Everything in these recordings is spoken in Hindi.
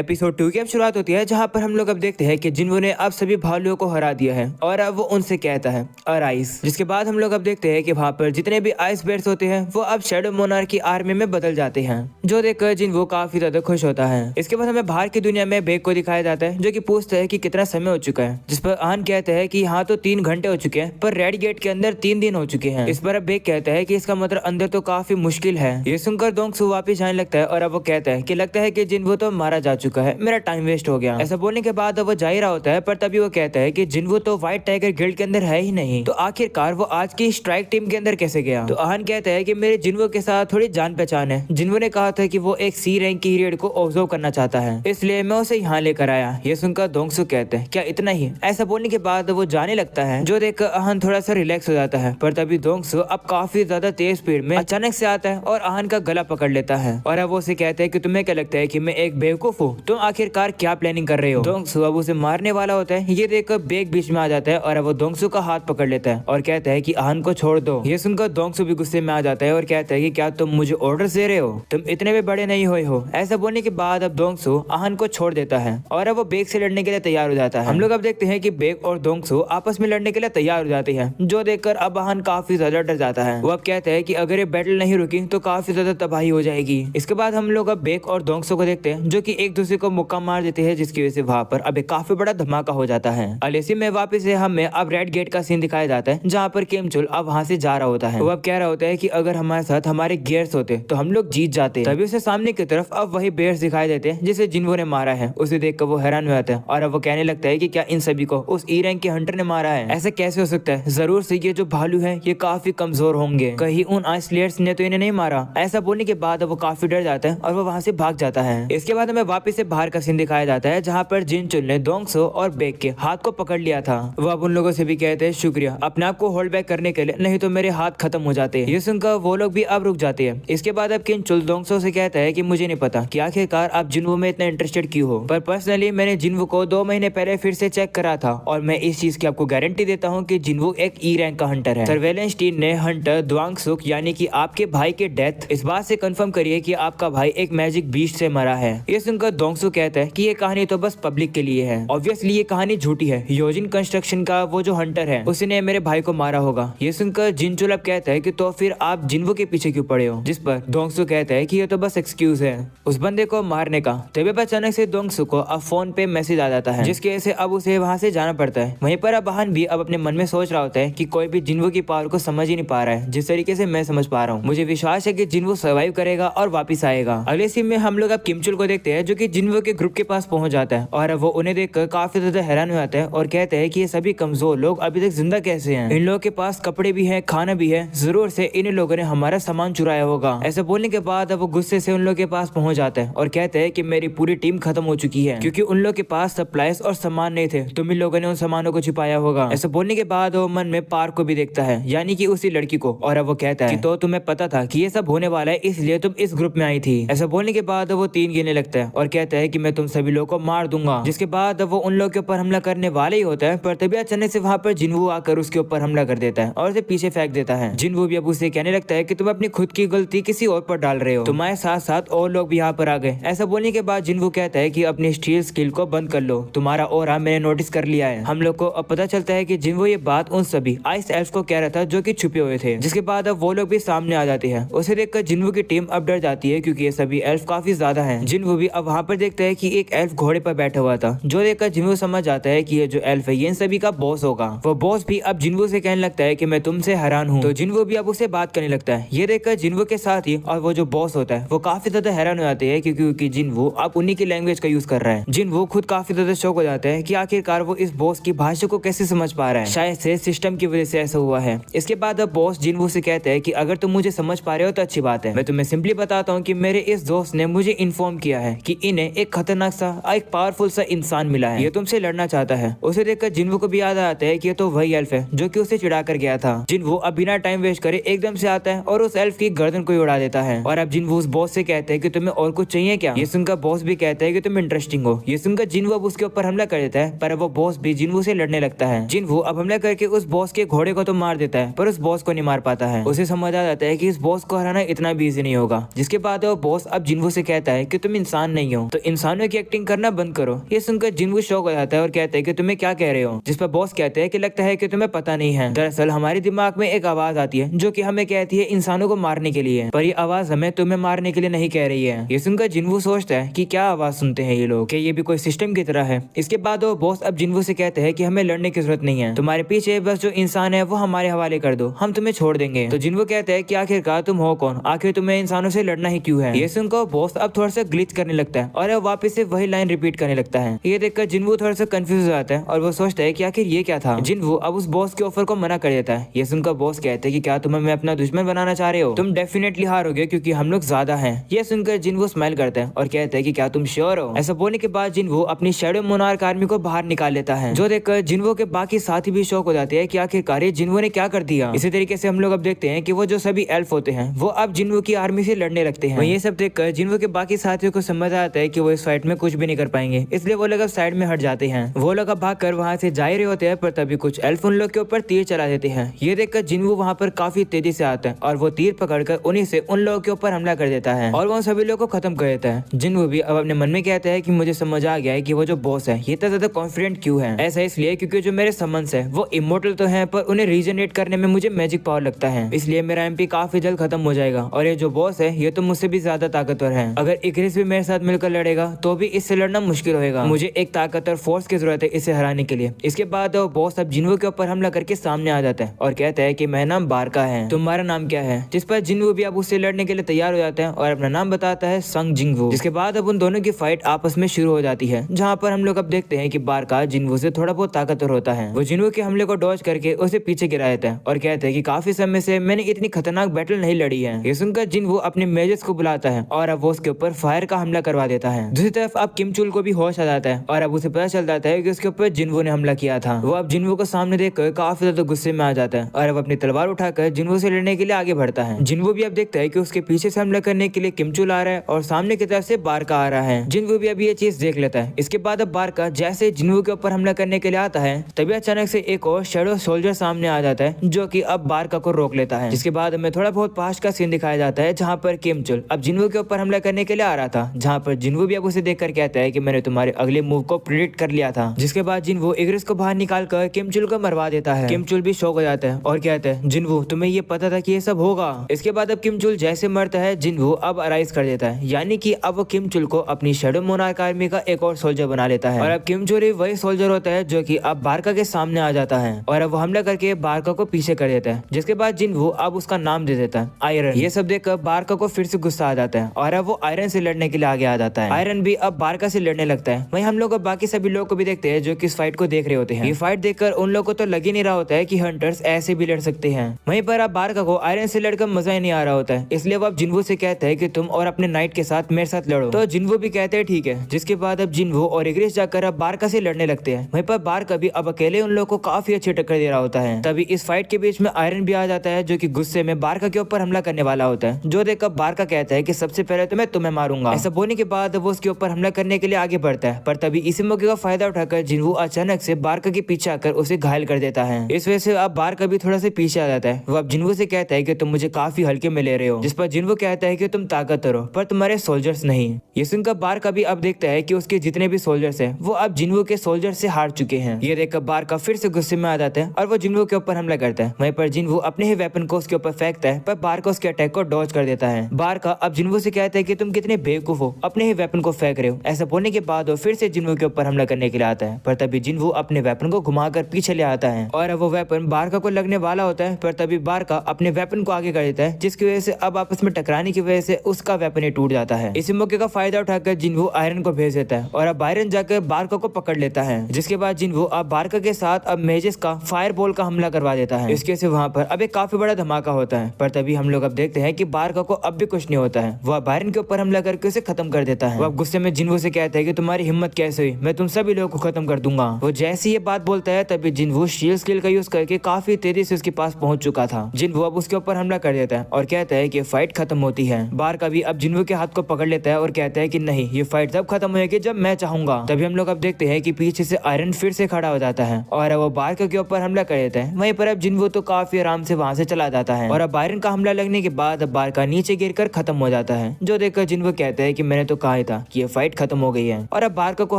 एपिसोड 2 की अब शुरुआत होती है, जहाँ पर हम लोग अब देखते हैं कि जिन्वो ने अब सभी भालुओं को हरा दिया है और अब वो उनसे कहता है अराइज। जिसके बाद हम लोग अब देखते हैं कि वहाँ पर जितने भी आइस बेयर्स होते हैं वो अब शैडो मोनार्क की आर्मी में बदल जाते हैं, जो देखकर जिन्वो काफी ज्यादा खुश होता है। इसके बाद हमें बाहर की दुनिया में बेग को दिखाया जाता है, जो कि पूछता है कि कितना समय हो चुका है, जिस पर आन कहते हैं कि यहाँ तो 3 घंटे हो चुके हैं, पर रेड गेट के अंदर 3 दिन हो चुके हैं। इस पर अब बेग कहता है कि इसका मतलब अंदर तो काफी मुश्किल है। ये सुनकर दोंगसू वापिस जाने लगता है और अब वो कहता है कि लगता है कि जिन्वो तो मारा जा चुका है, मेरा टाइम वेस्ट हो गया। ऐसा बोलने के बाद वो जा ही रहा होता है, पर तभी वो कहता है कि जिन्वो तो व्हाइट टाइगर गिल्ड के अंदर है ही नहीं, तो आखिरकार वो आज की स्ट्राइक टीम के अंदर कैसे गया। तो आहान कहता है कि मेरे जिन्वो के साथ थोड़ी जान पहचान है। जिन्वो ने कहा था कि वो एक सी रैंक की रेड को ऑब्जर्व करना चाहता है, इसलिए मैं उसे यहाँ लेकर आया। ये सुनकर दोंगसू कहते हैं क्या इतना ही। ऐसा बोलने के बाद वो जाने लगता है, जो देखकर आहान थोड़ा सा रिलैक्स हो जाता है। पर तभी दोंगसू अब काफी ज्यादा तेज स्पीड में अचानक से आता है और आहान का गला पकड़ लेता है और अब वो उसे कहता है कि तुम्हें क्या लगता है कि मैं एक बेवकूफ हूँ, तुम आखिरकार क्या प्लानिंग कर रहे हो। दोंगसू अब उसे मारने वाला होता है, ये देखकर बेग बीच में आ जाता है और अब वो दोंगसू का हाथ पकड़ लेता है और कहता है कि आहान को छोड़ दो। ये सुनकर दोंगसू भी गुस्से में आ जाता है और कहता है कि क्या तुम मुझे ऑर्डर दे रहे हो, तुम इतने भी बड़े नहीं हुए हो। ऐसा बोलने के बाद अब दोंगसू आहान को छोड़ देता है और अब वो बेग से लड़ने के लिए तैयार हो जाता है। हम लोग अब देखते हैं कि बेग और दोंगसू आपस में लड़ने के लिए तैयार हो जाते हैं, जो देखकर अब आहान काफी ज्यादा डर जाता है। वो अब कहता है कि अगर ये बैटल नहीं रुकी तो काफी ज्यादा तबाही हो जाएगी। इसके बाद हम लोग अब बेग और दोंगसू को देखते हैं, जो कि एक दूसरे को मुक्का मार देते हैं, जिसकी वजह से वहाँ पर अब एक काफी बड़ा धमाका हो जाता है। अलेसी में वापस से हमें अब रेड गेट का सीन दिखाया जाता है, जहाँ पर किमचुल अब वहाँ से जा रहा होता है। वो अब कह रहा होता है कि अगर हमारे साथ हमारे गियर्स होते तो हम लोग जीत जाते। तभी उसे सामने की तरफ अब वही बेयर्स दिखाई देते हैं जिसे जिन्वो ने मारा है। उसे देखकर वो हैरान हो जाता है और अब वो कहने लगता है कि क्या इन सभी को उस ई रैंक के हंटर ने मारा है। ऐसा कैसे हो सकता है, जरूर से ये जो भालू है ये काफी कमजोर होंगे, कहीं उन आइसलेयर्स ने तो इन्हें नहीं मारा। ऐसा बोलने के बाद वो काफी डर जाता है और वो वहाँ से भाग जाता है। इसके बाद हमें वापस से बाहर का सीन दिखाया जाता है, जहाँ पर जिनचुल ने दोंगसू और बेग के हाथ को पकड़ लिया था। वो अब उन लोगों से भी कहते हैं शुक्रिया अपने आप को होल्ड बैक करने के लिए, नहीं तो मेरे हाथ खत्म हो जाते। ये सुनकर वो लोग भी अब रुक जाते हैं। इसके बाद अब किमचुल दोंगसू से कहता है कि मुझे नहीं पता कि आखिरकार आप जिन्वो में इतना इंटरेस्टेड क्यों हो, पर पर्सनली मैंने जिन्वो को 2 महीने पहले फिर से चेक करा था और मैं इस चीज की आपको गारंटी देता हूँ कि जिन्वो एक ई रैंक का हंटर है। सर्वेलेंस टीम ने हंटर द्वांगसुक यानी कि आपके भाई के डेथ इस बात से कंफर्म करिए कि आपका भाई एक मैजिक बीस्ट से मरा है। ये सुनकर दोंगसू कहता है कि ये कहानी तो बस पब्लिक के लिए है, ऑब्वियसली ये कहानी झूठी है। योजिन कंस्ट्रक्शन का वो जो हंटर है उसने मेरे भाई को मारा होगा। ये सुनकर जिनचुल अब कहता है कि तो फिर आप जिन्वो के पीछे क्यों पड़े हो, जिस पर दोंगसू कहता है कि ये तो बस एक्सक्यूज है उस बंदे को मारने का। तभी अचानक से दोंगसू को अब फोन पे मैसेज आ जाता है, जिसकी वजह से अब उसे वहाँ से जाना पड़ता है। वहीं पर अब आहान भी अब अपने मन में सोच रहा होता है कि कोई भी जिन्वो की पावर को समझ ही नहीं पा रहा है, जिस तरीके से मैं समझ पा रहा हूँ। मुझे विश्वास है कि जिन्वो सर्वाइव करेगा और वापिस आएगा। अगले सीन में हम लोग अब किमचुल को देखते हैं, जो कि जिन्वो के ग्रुप के पास पहुंच जाता है और वो उन्हें देखकर काफी ज्यादा हैरान हो जाता है और कहते हैं कि ये सभी कमजोर लोग अभी तक जिंदा कैसे हैं। इन लोगों के पास कपड़े भी है, खाना भी है, जरूर से इन लोगों ने हमारा सामान चुराया होगा। ऐसा बोलने के बाद वो गुस्से से उन लोगों के पास पहुंच जाता है और कहते हैं कि मेरी पूरी टीम खत्म हो चुकी है, क्योंकि उन लोगों के पास सप्लाईज और सामान नहीं थे, तुम इन लोगों ने उन सामानों को छिपाया होगा। ऐसा बोलने के बाद वो मन में पार्क को भी देखता है, यानी कि उसी लड़की को, और अब वो कहता है कि तो तुम्हें पता था कि ये सब होने वाला है, इसलिए तुम इस ग्रुप में आई थी। ऐसा बोलने के बाद वो 3 गिनने लगता है और कहता है कि मैं तुम सभी लोगों को मार दूंगा। जिसके बाद वो उन लोगों के ऊपर हमला करने वाले ही होता है, पर तभी अचानक से वहाँ पर जिन्वो आकर उसके ऊपर हमला कर देता है और उसे पीछे फेंक देता है। जिन्वो भी अब उसे कहने लगता है कि तुम अपनी खुद की गलती किसी और पर डाल रहे हो, तुम्हारे साथ साथ और लोग भी यहाँ पर आ गए। ऐसा बोलने के बाद जिन्वो कहता है कि अपनी स्टील स्किल को बंद कर लो, तुम्हारा ऑरा मैंने नोटिस कर लिया है। हम लोग को अब पता चलता है कि जिन्वो ये बात उन सभी आइस एल्फ को कह रहा था जो कि छुपे हुए थे। जिसके बाद अब वो लोग भी सामने आ जाते हैं। उसे देखकर जिन्वो की टीम अब डर जाती है, क्योंकि ये सभी एल्फ काफी ज्यादा हैं। जिन्वो भी अब वहाँ पर देखता है कि एक एल्फ घोड़े पर बैठा हुआ था, जो देखकर जिन्वो समझ जाता है कि ये जो एल्फ है ये इन सभी का बॉस होगा। वो बॉस भी अब जिन्वो से कहने लगता है कि मैं तुमसे हैरान हूँ, तो जिन्वो भी अब उसे बात करने लगता है। ये देखकर जिन्वो के साथ ही और वो जो बॉस होता है वो काफी ज्यादा हैरान हो जाते हैं, क्योंकि जिन्वो अब उन्हीं की लैंग्वेज का यूज कर रहा है। जिन्वो खुद काफी ज्यादा शौक हो जाता है कि आखिरकार वो इस बॉस की भाषा को कैसे समझ पा रहा है, शायद से सिस्टम की वजह से ऐसा हुआ है। इसके बाद अब बॉस जिन्वो से कहता है कि अगर तुम मुझे समझ पा रहे हो तो अच्छी बात है, मैं तुम्हें सिंपली बताता हूँ कि मेरे इस दोस्त ने मुझे इन्फॉर्म किया है कि इन्हें एक खतरनाक सा, एक पावरफुल सा इंसान मिला है, ये तुमसे लड़ना चाहता है। उसे देखकर जिन्वो को भी याद आता है कि ये तो वही एल्फ है जो कि उसे चिढ़ा कर गया था। जिन्वो अब बिना टाइम वेस्ट करे एकदम से आता है और उस एल्फ की गर्दन को उड़ा देता है। और अब जिन्वो उस बॉस से कहते हैं कि तुम्हें और कुछ चाहिए क्या। ये सुनकर बॉस भी कहता है कि तुम इंटरेस्टिंग हो। ये सुनकर जिन्वो अब उसके ऊपर हमला कर देता है, पर वो बॉस भी जिन्वो से लड़ने लगता है। जिन्वो अब हमला करके उस बॉस के घोड़े को तो मार देता है, पर उस बॉस को नहीं मार पाता है। उसे समझ आ जाता है कि इस बॉस को हराना इतना भी इजी नहीं होगा। जिसके बाद वो बॉस अब जिन्वो से कहता है कि तुम इंसान नहीं हो, तो इंसानों की एक्टिंग करना बंद करो। ये सुनकर जिन्वू शॉक हो जाता है और कहता है कि तुम्हें क्या कह रहे हो, जिस पर बॉस कहते हैं कि लगता है कि तुम्हें पता नहीं है। दरअसल हमारे दिमाग में एक आवाज आती है जो कि हमें कहती है इंसानों को मारने के लिए, पर ये आवाज हमें तुम्हें मारने के लिए नहीं कह रही है। ये सुनकर जिन्वू सोचता है कि क्या आवाज सुनते हैं ये लोग, कि ये भी कोई सिस्टम की तरह है। इसके बाद वो बॉस अब जिन्वू से कहते हैं कि हमें लड़ने की जरूरत नहीं है, तुम्हारे पीछे बस जो इंसान है वो हमारे हवाले कर दो, हम तुम्हें छोड़ देंगे। तो जिन्वू कहते हैं कि आखिरकार तुम हो कौन, आखिर तुम्हें इंसानों से लड़ना ही क्यों है। ये सुनकर बॉस अब थोड़ा सा ग्लिच करने लगता है और वापस से वही लाइन रिपीट करने लगता है। ये देखकर जिन्वू थोड़ा सा कंफ्यूज हो जाता है और वो सोचता है कि आखिर ये क्या था। जिन्वू अब उस बॉस के ऑफर को मना कर देता है। ये सुनकर बॉस कहते हैं कि क्या तुम हमें अपना दुश्मन बनाना चाह रहे हो, तुम डेफिनेटली हारोगे क्योंकि हम लोग ज्यादा हैं। ये सुनकर जिन्वू स्माइल करता है और कहता है कि क्या तुम श्योर हो। ऐसा बोलने के बाद जिन्वू अपनी शैडो मोनार्क आर्मी को बाहर निकाल लेता है, जो देखकर जिन्वू के बाकी साथी भी शौक हो जाते हैं कि आखिरकार जिन्वू ने क्या कर दिया। इसी तरीके से हम लोग अब देखते हैं कि वो जो सभी एल्फ होते हैं वो अब जिन्वू की आर्मी से लड़ने लगते हैं। ये सब देखकर जिन्वू के बाकी साथियों को समझ आता है कि वो इस फाइट में कुछ भी नहीं कर पाएंगे, इसलिए वो लोग अब साइड में हट जाते हैं। वो लोग अब भागकर वहां से जा रहे होते हैं, पर तभी कुछ एल्फ उन लोग के ऊपर तीर चला देते हैं। ये देखकर जिन्वू वहां पर काफी तेजी से आता है और वो तीर पकड़कर उन्हीं से उन लोगों के ऊपर हमला कर देता है और वो सभी लोगों को खत्म कर देता है। जिन्वू भी अब अपने मन में कहता है कि मुझे समझ आ गया है कि वो जो बॉस है ये इतना ज्यादा कॉन्फिडेंट क्यों है। ऐसा इसलिए क्योंकि जो मेरे समन्स है वो इमोर्टल तो है, पर उन्हें रीजनरेट करने में मुझे मैजिक पावर लगता है, इसलिए मेरा एमपी काफी जल्द खत्म हो जाएगा। और ये जो बॉस है ये तो मुझसे भी ज्यादा ताकतवर है, अगर इक्रिस भी मेरे साथ मिलकर लड़ेगा तो भी इससे लड़ना मुश्किल होगा। मुझे एक ताकतवर फोर्स की जरूरत है इसे हराने के लिए। इसके बाद वो बॉस अब जिन्वू के ऊपर हमला करके सामने आ जाता है और कहता है कि मेरा नाम बारका है, तुम्हारा नाम क्या है। जिस पर जिन्वू भी अब उससे लड़ने के लिए तैयार हो जाता है और अपना नाम बताता है संग जिंगवू। जिसके बाद अब उन दोनों की फाइट आपस में शुरू हो जाती है, जहाँ पर हम लोग अब देखते हैं कि बारका जिन्वू से थोड़ा बहुत ताकतवर होता है। वो जिन्वू के हमले को डॉज करके उसे पीछे गिरा देता है और कहता है कि काफी समय से मैंने इतनी खतरनाक बैटल नहीं लड़ी है। ये सुनकर जिन्वू अपने मेजेस को बुलाता है और अब वो उसके ऊपर फायर का हमला करवा देता है। दूसरी तरफ अब किमचुल को भी होश आ जाता है और अब उसे पता चल जाता है कि उसके ऊपर जिन्वू ने हमला किया था। वो अब जिन्वू को सामने देखकर काफी ज्यादा गुस्से में आ जाता है और अब अपनी तलवार उठाकर जिन्वू से लड़ने के लिए आगे बढ़ता है। जिन्वू भी अब देखता है कि उसके पीछे से हमला करने के लिए किमचुल आ रहा है और सामने की तरफ से बारका आ रहा है। जिन्वू भी अब ये चीज देख लेता है। इसके बाद अब बारका जैसे जिन्वू के ऊपर हमला करने के लिए आता है, तभी अचानक से एक और शैडो सोल्जर सामने आ जाता है जो कि अब बारका को रोक लेता है। जिसके बाद हमें थोड़ा बहुत पास का सीन दिखाया जाता है जहाँ पर किमचुल अब जिन्वू के ऊपर हमला करने के लिए आ रहा था, जहाँ पर जिन्वू भी अब उसे देखकर कहता है कि मैंने तुम्हारे अगले मूव को प्रेडिक्ट कर लिया था। जिसके बाद जिन्वू इग्रिस को बाहर निकाल कर किमचुल को मरवा देता है। किमचुल भी शौक हो जाता है और कहता है जिन्वू तुम्हें ये पता था कि ये सब होगा। इसके बाद अब किमचुल जैसे मरता है जिन्वू अब अराइज कर देता है, यानी कि अब वो किमचुल को अपनी शैडो मोनार्क आर्मी का एक और सोल्जर बना लेता है। और अब किमचुल ही वही सोल्जर होता है जो कि अब बारका के सामने आ जाता है और अब वो हमला करके बारका को पीछे कर देता है। जिसके बाद जिन्वू अब उसका नाम दे देता है आयरन। ये सब देखकर बारका को फिर से गुस्सा आ जाता है और अब वो आयरन से लड़ने के लिए आगे आ जाता है। आयरन भी अब बारका से लड़ने लगता है। वहीं हम लोग अब बाकी सभी लोग को भी देखते हैं जो कि इस फाइट को देख रहे होते हैं। ये फाइट देखकर उन लोगों को तो लग ही नहीं रहा होता है कि हंटर्स ऐसे भी लड़ सकते हैं। वहीं पर अब बारका को आयरन से लड़कर मजा ही नहीं आ रहा होता है, इसलिए वो अब जिन्वू से कहता है कि तुम और अपने नाइट के साथ मेरे साथ लड़ो। तो जिन्वू भी कहते हैं ठीक है। जिसके बाद अब जिन्वू और इग्रिस जाकर अब बारका से लड़ने लगते हैं। वहीं पर बारका भी अब अकेले उन लोगों को काफी अच्छी टक्कर दे रहा होता है। तभी इस फाइट के बीच में आयरन भी आ जाता है जो कि गुस्से में बारका के ऊपर हमला करने वाला होता है, जो देखकर बारका कहता है कि सबसे पहले तो मैं तुम्हें मारूंगा। ऐसा बोलने के बाद वो उसके ऊपर हमला करने के लिए आगे बढ़ता है, पर तभी इसी मौके का फायदा उठाकर जिन्वू अचानक से बारका के पीछे आकर उसे घायल कर देता है। इस वजह से अब बारका भी थोड़ा सा पीछे आ जाता है। वो अब जिन्वू से कहता है कि तुम मुझे काफी हल्के में ले रहे हो, जिस पर जिन्वू कहता है कि तुम ताकतवर हो पर तुम्हारे सोल्जर्स नहीं। ये सुनकर बारका भी अब देखता है कि उसके जितने भी सोल्जर्स हैं वो अब जिन्वू के सोल्जर से हार चुके हैं। ये देखकर बारका फिर से गुस्से में आ जाता है और वो जिन्वू के ऊपर हमला करता है। वहीं पर जिन्वू अपने ही वेपन को उसके ऊपर फेंकता है, पर बारका उसके अटैक को डॉज कर देता है। बारका अब जिन्वू से कहता है कि तुम कितने बेवकूफ हो, अपने ही वेपन को फेंक रहे हो। ऐसा बोलने के बाद वो फिर से जिन्वू के ऊपर हमला करने के लिए आता है, पर तभी जिन्वू अपने वेपन को घुमाकर पीछे ले आता है और वो वेपन बारका को लगने वाला होता है, पर तभी बारका अपने वेपन को आगे कर देता है, जिसकी वजह से अब आपस में टकराने की वजह से उसका वेपन ही टूट जाता है। इसी मौके का फायदा उठाकर जिन्वू आयरन को भेज देता है और अब आयरन जाकर बारका को पकड़ लेता है। जिसके बाद जिन्वू अब बारका के साथ अब मेजेस का फायर बॉल का हमला करवा देता है। इसके से वहाँ पर अब एक काफी बड़ा धमाका होता है, पर तभी हम लोग अब देखते हैं कि बारका को अब भी कुछ नहीं होता है। वो अब आयरन के ऊपर हमला करके उसे खत्म कर देता है। वो अब गुस्से में जिन्वू से कहता है कि तुम्हारी हिम्मत कैसे हुई, मैं तुम सभी लोगों को खत्म कर दूंगा। वो जैसे ये बात बोलता है तभी जिन्वू शील्ड स्किल का यूज करके काफी तेजी से उसके पास पहुंच चुका था। जिन्वू अब उसके ऊपर हमला कर देता है और कहता है कि फाइट खत्म होती है। बारका भी अब जिन्वू के हाथ को पकड़ लेता है और कहता है कि नहीं, ये फाइट तब खत्म होगी जब मैं चाहूंगा। तभी हम लोग अब देखते हैं कि पीछे से आयरन फिर से खड़ा हो जाता है और वो बारका के ऊपर हमला कर देता है। वहीं पर अब जिन्वू तो काफी आराम से वहां से चला जाता है और अब आयरन का हमला लगने के बाद अब बारका नीचे गिरकर खत्म हो जाता है, जो देखकर जिन्वू कहता है कि मैंने तो कहा ही था कि ये फाइट खत्म हो गई है और अब बारका को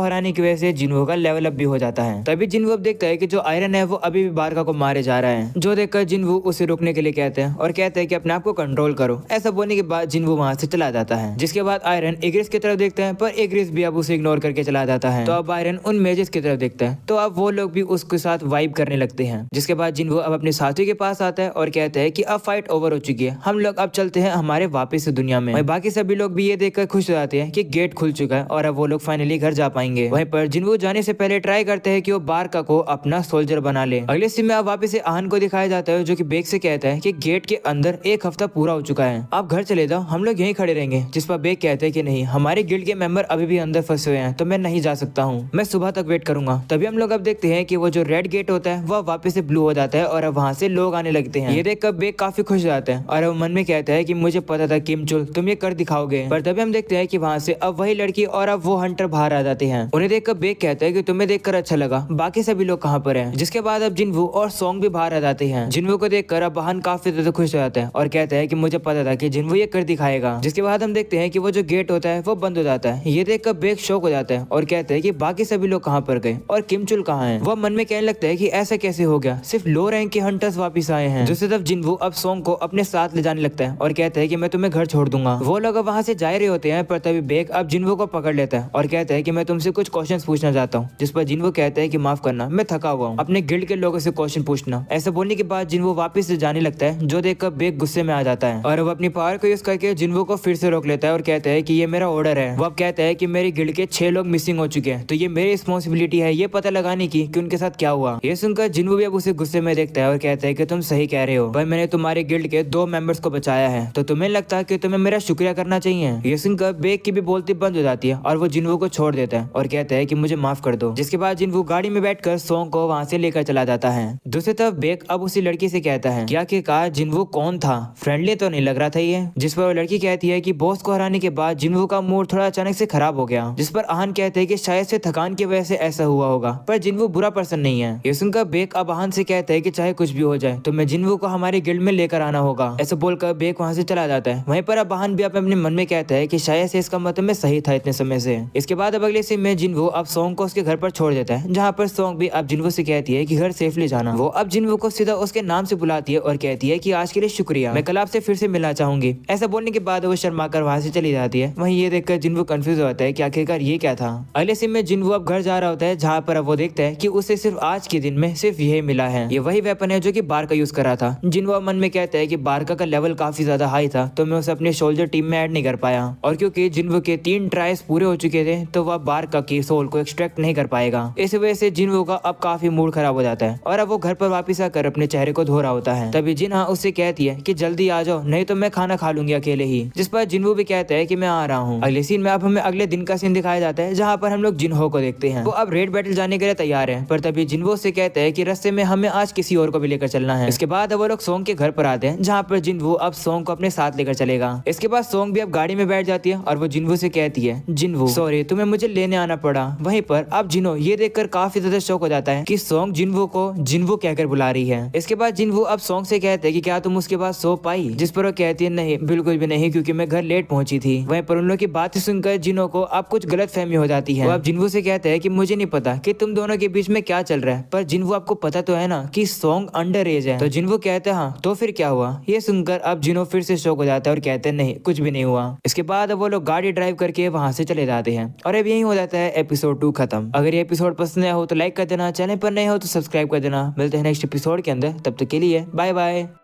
हराने की वजह से जिन्हो का लेवल अप भी हो जाता है। तभी जिन्हो अब देखता है कि जो आयरन है वो अभी भी बारका को मारे जा रहा है, जो देखकर जिन्हो उसे रोकने के लिए कहते हैं और कहते हैं कि अपने आप को कंट्रोल करो। ऐसा बोलने के बाद जिन्हो वहां से चला जाता है, जिसके बाद आयरन एग्रिस की तरफ देखता है, पर एग्रिस भी अब उसे इग्नोर करके चला जाता है। तो अब आयरन उन मेजेस की तरफ देखता है, तो अब वो लोग भी उसके साथ वाइब करने लगते हैं। जिसके बाद जिन्हो अब अपने साथी के पास आता है और कहता है कि अब फाइट ओवर हो चुकी है, हम लोग अब चलते हैं हमारे वापस दुनिया में। बाकी सभी लोग भी ये देखकर खुश हो जाते हैं कि गेट खुल चुका है और अब वो लोग फाइनली घर जा पाएंगे। वहीं पर जिन्हो जाने से पहले ट्राई करते हैं कि वो बारका को अपना सोल्जर बना ले। अगले सीन में अब वापस से आहन को दिखाया जाता है, जो कि बेग से कहता है कि गेट के अंदर एक हफ्ता पूरा हो चुका है, आप घर चले जाओ, हम लोग यहीं खड़े रहेंगे। जिस पर बेग कहते हैं कि नहीं, हमारे गिल्ड के मेंबर अभी भी अंदर फंसे हुए हैं, तो मैं नहीं जा सकता हूँ, मैं सुबह तक वेट करूंगा। तभी हम लोग अब देखते हैं कि वो जो रेड गेट होता है वह वापस से ब्लू हो जाता है और अब वहाँ से लोग आने लगते हैं। ये देखकर बेग काफी खुश हो जाता है और अब मन में कहता है कि मुझे पता था किम चुल तुम ये कर दिखाओगे। पर तभी हम देखते हैं कि वहाँ से अब वही लड़की और अब वो हंटर बाहर आ जाते हैं। उन्हें देखकर बेग कहता है कि तुम्हें देखकर अच्छा लगा, बाकी सभी लोग कहाँ पर हैं। जिसके बाद अब जिन्हो और सॉन्ग भी बाहर आ जाते हैं। जिन्हो को देखकर अब आहन काफी ज्यादा खुश हो जाता है और कहता है कि मुझे पता था कि जिन्हो ये कर दिखाएगा। जिसके बाद हम देखते हैं कि वो जो गेट होता है वो बंद हो जाता है। ये देखकर बेग शॉक हो जाता है और कहता है कि बाकी सभी लोग कहाँ पर गए और किम चुल कहाँ है। वह मन में कहने लगता है कि ऐसा कैसे हो गया, सिर्फ लो रैंक के हंटर्स वापिस आए हैं। दूसरी तरफ जिन्हो अब सॉन्ग को अपने साथ ले जाने लगता है और कहता है कि मैं तुम्हें घर छोड़ दूंगा। वो लोग अब वहाँ से जा रहे होते हैं, पर तभी बेग अब जिन्हो को पकड़ लेता है और कहता है कि मैं तुमसे कुछ क्वेश्चंस पूछना चाहता हूँ। जिस पर जिन्हो कहता है कि माफ करना, मैं थका हुआ हूँ, अपने गिल्ड के लोगों से क्वेश्चन पूछना। ऐसा बोलने के बाद जिन्हो वापस से जाने लगता है, जो देखकर बेग गुस्से में आ जाता है और वो अपनी पावर को यूज करके जिन्हो को फिर से रोक लेता है और कहता है कि ये मेरा ऑर्डर है। वो अब कहता है कि मेरे गिल्ड के 6 लोग मिसिंग हो चुके हैं, तो ये मेरी रिस्पॉन्सिबिलिटी है ये पता लगाने की कि उनके साथ क्या हुआ। ये सुनकर जिन्हो भी अब उसे गुस्से में देखता है और कहता है कि तुम सही कह रहे हो भाई, मैंने तुम्हारे गिल्ड के 2 मेंबर्स को बचाया है, तो तुम्हें लगता है कि तुम्हें मेरा शुक्रिया करना चाहिए। ये सुनकर बेग की भी बोलती बंद हो जाती है और वो जिन्हो को छोड़ देता है और कहता है कि मुझे माफ कर दो। जिसके बाद जिन्हो गाड़ी में बैठकर सॉन्ग को वहाँ से लेकर चला जाता है। दूसरी तरफ बेग अब उसी लड़की से कहता है कि आखिरकार जिन्हो कौन था, फ्रेंडली तो नहीं लग रहा था ये। जिस पर वो लड़की कहती है कि बॉस को हराने के बाद जिन्हो का मूड थोड़ा अचानक से खराब हो गया। जिस पर आहन कहते हैं कि शायद से थकान की वजह से ऐसा हुआ होगा, पर जिन्हो बुरा पर्सन नहीं है। ये सुनकर बेग अब आहन से कहता है कि चाहे कुछ भी हो जाए तो मैं जिन्हो को हमारे गिल्ड में लेकर आना होगा। ऐसा बोलकर बेग वहाँ से चला जाता है। वहीं पर अब आहन भी अपने मन में कहता है कि शायद से इसका मतलब मैं सही था इतने समय से। इसके बाद अब अगले सीन में जिन्हो अब सॉन्ग को उसके घर पर छोड़ देता है, जहाँ पर सॉन्ग भी अब जिन्हो से कहती है कि घर सेफली जाना। वो अब जिन्हो को सीधा उसके नाम से बुलाती है और कहती है कि आज के लिए शुक्रिया, मैं कल आपसे फिर से मिलना चाहूंगी। ऐसा बोलने के बाद वो शर्मा कर वहाँ से चली जाती है। वहीं ये देखकर जिन्हो कंफ्यूज हो जाता है कि आखिरकार ये क्या था। अगले सीन में जिन्हो अब घर जा रहा होता है, जहाँ पर अब वो देखता है कि उसे सिर्फ आज के दिन में सिर्फ यही मिला है। ये वही वेपन है जो कि बारका यूज कर रहा था। जिन्हो मन में कहता है कि बारका का लेवल काफी ज्यादा हाई था, तो मैं उसे अपने सोल्जर टीम में ऐड नहीं कर पाया, और क्योंकि जिन्हो के 3 ट्रायल्स पूरे हो चुके थे, तो वह बारका की सोल को एक्सट्रैक्ट नहीं कर पाएगा। इस वजह से जिन्हो का अब काफी मूड खराब हो जाता है और अब वो घर पर वापिस आकर अपने चेहरे को धो रहा होता है। तभी जिन्हा उससे कहती है कि जल्दी आ जाओ, नहीं तो मैं खाना खा लूंगी अकेले ही। जिस पर जिन्हो भी कहता है कि मैं आ रहा हूँ। अगले सीन में अब हमें अगले दिन का सीन दिखाया जाता है, जहाँ पर हम लोग जिन्हो को देखते हैं। वो अब रेड बैटल जाने के लिए तैयार है, पर तभी जिन्हो से कहता है कि रास्ते में हमें आज किसी और को भी लेकर चलना है। इसके बाद वो लोग सॉन्ग के घर पर आते हैं, जहाँ पर जिन्हो अब सॉन्ग को अपने साथ लेकर चलेगा। इसके बाद सॉन्ग भी अब गाड़ी में बैठ जाती है और वो जिन्हो से कहती है, जिन्हो सॉरी तुम्हें मुझे लेने आना पड़ा। वहीं पर अब जिन्हो ये देखकर काफी ज्यादा शौक हो जाता है कि सॉन्ग जिन्हो को जिन्हो कहकर बुला रही है। इसके बाद जिन्हो अब सॉन्ग से कहते हैं कि क्या तुम उसके बाद सो पाई। जिस पर वो कहती है नहीं बिल्कुल भी नहीं, क्योंकि मैं घर लेट पहुंची थी। वहीं पर उन लोगों की बात सुनकर जिन्हो को अब कुछ गलत फहमी हो जाती है। वो अब जिन्हो से कहते हैं कि मुझे नहीं पता कि तुम दोनों के बीच में क्या चल रहा है, पर जिन्हो आपको पता तो है ना कि सॉन्ग अंडर एज है। तो जिन्हो कहते हैं हाँ, तो फिर क्या हुआ। ये सुनकर अब जिन्हो फिर से शौक हो जाता है और कहते हैं नहीं कुछ भी नहीं हुआ। इसके बाद वो लोग गाड़ी ड्राइव करके वहां से चले जाते हैं और अब यही हो जाता है एपिसोड 2 खत्म। अगर ये एपिसोड पसंद आया हो तो लाइक कर देना, चैनल पर नए हो तो सब्सक्राइब कर देना। मिलते हैं नेक्स्ट एपिसोड के अंदर, तब तक के लिए बाय बाय।